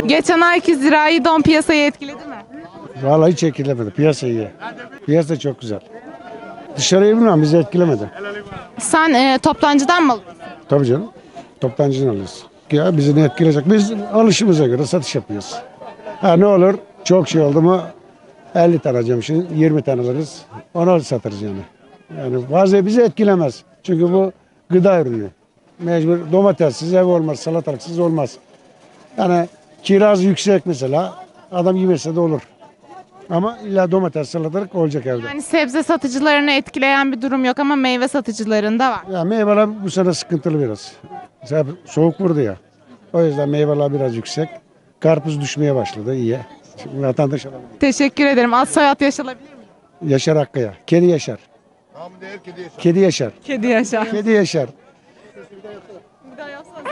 Geçen ayki zirai don piyasayı etkiledi mi? Vallahi hiç etkilemedi. Piyasa iyi. Piyasa çok güzel. Dışarıyı bilmem bizi etkilemedi. Sen toptancıdan mı alıyorsun? Tabii canım. Toptancıdan alıyoruz. Ya bizi ne etkileyecek? Biz alışımıza göre satış yapıyoruz. Ha ne olur? Çok şey oldu mu 50 tane alacağım şimdi 20 tane alırız. Onu satarız yani. Yani bazı bizi etkilemez. Çünkü bu gıda ürünü. Mecbur domatessiz ev olmaz, salatalıksız olmaz. Yani kiraz yüksek mesela adam yemese de olur. Ama illa domates, salatalık olacak evde. Yani sebze satıcılarını etkileyen bir durum yok ama meyve satıcılarında var. Ya meyveler bu sene sıkıntılı biraz. Mesela soğuk vurdu ya. O yüzden meyveler biraz yüksek. Karpuz düşmeye başladı iyi. Şimdi vatandaş alabilir. Teşekkür ederim. Ad soyad yaşalabilir miyim? Yaşar Akkaya. Kedi Yaşar. Kedi Yaşar. Kedi Yaşar. Kedi Yaşar. Bir daha yapsana.